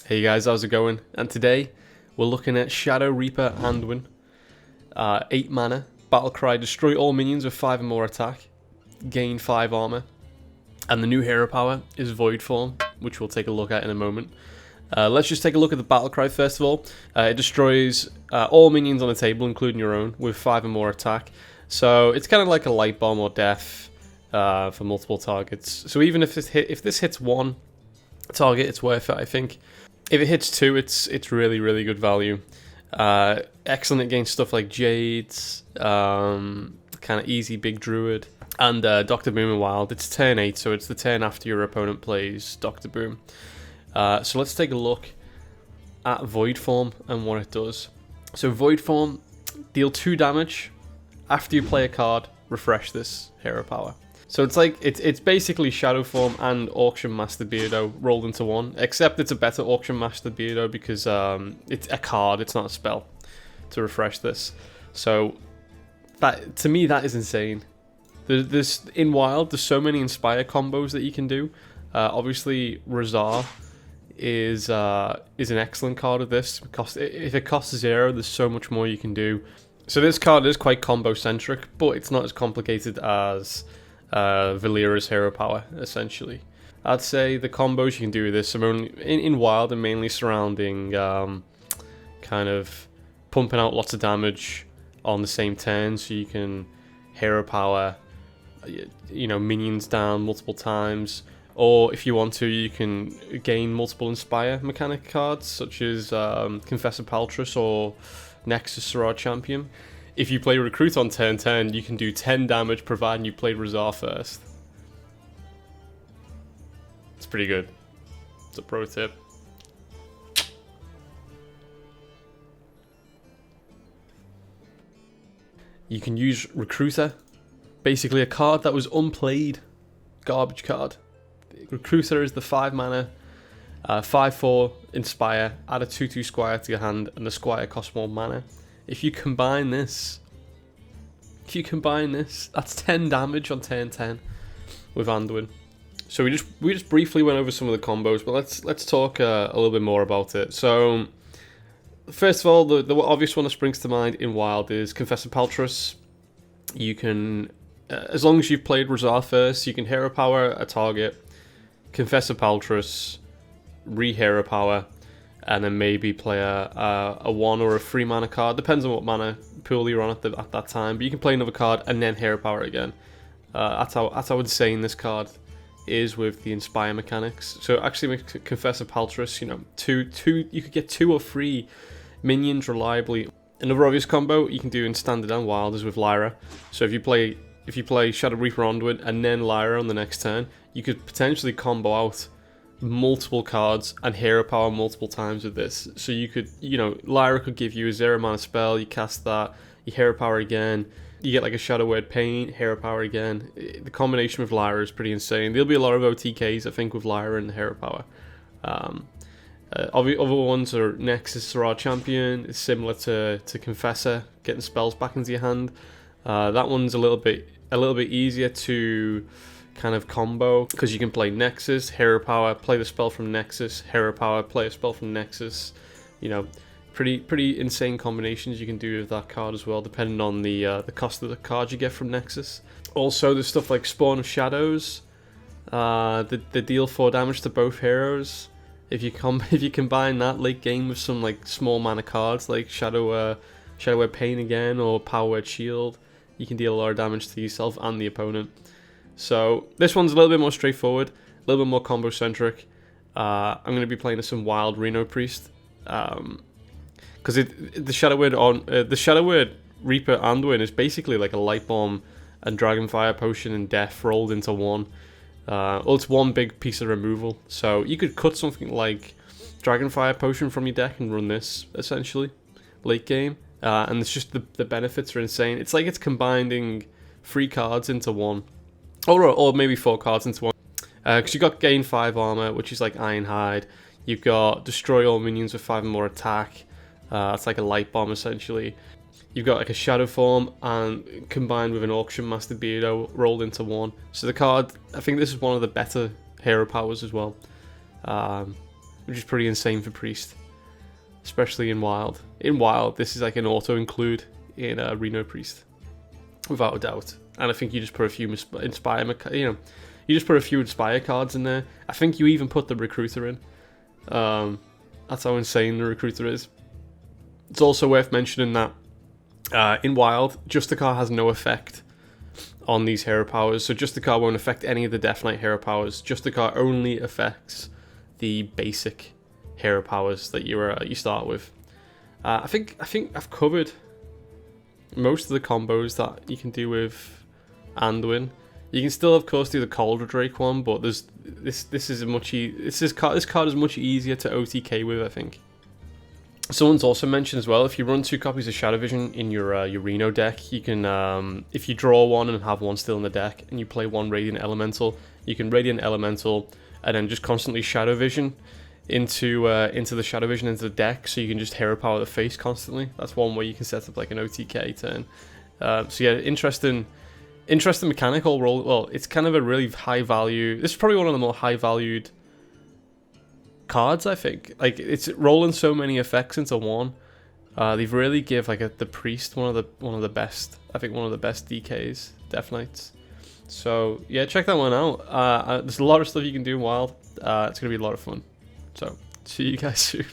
Hey guys, how's it going? And today we're looking at Shadowreaper Anduin, 8 mana, Battlecry, destroy all minions with 5 or more attack, gain 5 armor, and the new hero power is Voidform, which we'll take a look at in a moment. Let's just take a look at the Battlecry first of all. It destroys all minions on the table, including your own, with 5 or more attack. So it's kind of like a light bomb or death for multiple targets. So even if this hits one target, it's worth it, I think. If it hits 2, it's really good value. Excellent against stuff like Jades, kind of easy Big Druid, and Dr. Boom and Wild. It's turn 8, so it's the turn after your opponent plays Dr. Boom. So let's take a look at Voidform and what it does. So Voidform, deal 2 damage after you play a card, refresh this hero power. So it's basically Shadowform and Auction Master Beardo rolled into one, except it's a better Auction Master Beardo because it's a card, it's not a spell to refresh this. So that, to me, that is insane. There's in Wild, there's so many Inspire combos that you can do. Obviously, Razar is an excellent card of this. If it costs 0, there's so much more you can do. So this card is quite combo centric, but it's not as complicated as Valeera's hero power, essentially. I'd say the combos you can do with this are only in Wild and mainly surrounding kind of pumping out lots of damage on the same turn, so you can hero power, minions down multiple times, or if you want to, you can gain multiple Inspire mechanic cards, such as Confessor Paltress or Nexus Sarad Champion. If you play Recruit on turn 10, you can do 10 damage providing you played Razar first. It's pretty good. It's a pro tip. You can use Recruiter, basically a card that was unplayed. Garbage card. Recruiter is the 5 mana, 5/4 Inspire, add a 2/2 Squire to your hand, and the Squire costs more mana. If you combine this, that's 10 damage on turn 10 with Anduin. So we just briefly went over some of the combos, but let's talk a little bit more about it. So first of all, the obvious one that springs to mind in Wild is Confessor Paltress. You can, as long as you've played Razar first, you can hero power a target, Confessor Paltress, re-hero power, and then maybe play a 1 or a 3 mana card. Depends on what mana pool you're on at that time. But you can play another card and then hero power again. That's how insane this card is with the Inspire mechanics. So actually with Confessor Paltress, you could get 2 or 3 minions reliably. Another obvious combo you can do in Standard and Wild is with Lyra. So if you play Shadowreaper Anduin and then Lyra on the next turn, you could potentially combo out multiple cards and hero power multiple times with this. So you could, Lyra could give you a 0 mana spell, you cast that, you hero power again, you get like a Shadow Word Pain, hero power again. The combination with Lyra is pretty insane. There'll be a lot of OTKs, I think, with Lyra and the hero power. Other ones are Nexus Sarad Champion. It's similar to Confessor, getting spells back into your hand. That one's a little bit easier to kind of combo because you can play Nexus, hero power, play the spell from Nexus, hero power, play a spell from Nexus. Pretty insane combinations you can do with that card as well, depending on the cost of the card you get from Nexus. Also, there's stuff like Spawn of Shadows, that deal 4 damage to both heroes. If you combine that late game with some like small mana cards like Shadow Word Pain again or Power Word Shield, you can deal a lot of damage to yourself and the opponent. So this one's a little bit more straightforward, a little bit more combo centric. I'm going to be playing as some Wild Reno Priest, because the Shadowword Reaper Anduin is basically like a Light Bomb and Dragonfire Potion and Death rolled into one. It's one big piece of removal. So you could cut something like Dragonfire Potion from your deck and run this essentially late game, and it's just the benefits are insane. It's like it's combining 3 cards into one. Or maybe 4 cards into one. Because you've got gain 5 armor, which is like Ironhide. You've got destroy all minions with 5 or more attack. That's like a light bomb essentially. You've got like a Shadowform and combined with an Auction Master Beardo rolled into one. So the card, I think this is one of the better hero powers as well. which is pretty insane for Priest, especially in Wild. In Wild, this is like an auto-include in Reno Priest, without a doubt. And I think you just put a few Inspire, you just put a few Inspire cards in there. I think you even put the Recruiter in. That's how insane the Recruiter is. It's also worth mentioning that in Wild, Justicar has no effect on these hero powers, so Justicar won't affect any of the Death Knight hero powers. Justicar only affects the basic hero powers that you start with. I think I've covered most of the combos that you can do with Anduin. You can still, of course, do the Cauldron Drake one, but this card is much easier to OTK with, I think. Someone's also mentioned as well, if you run 2 copies of Shadow Vision in your Reno deck, you can, if you draw one and have one still in the deck, and you play one Radiant Elemental, you can Radiant Elemental and then just constantly Shadow Vision into the Shadow Vision into the deck, so you can just hero power the face constantly. That's one way you can set up like an OTK turn. So yeah, interesting mechanical role. Well, it's kind of a really high value. This is probably one of the more high valued cards, I think. Like, it's rolling so many effects into one. They've really give like the Priest one of the best. I think one of the best DKs, Death Knights. So yeah, check that one out. There's a lot of stuff you can do in Wild. It's gonna be a lot of fun. So see you guys soon.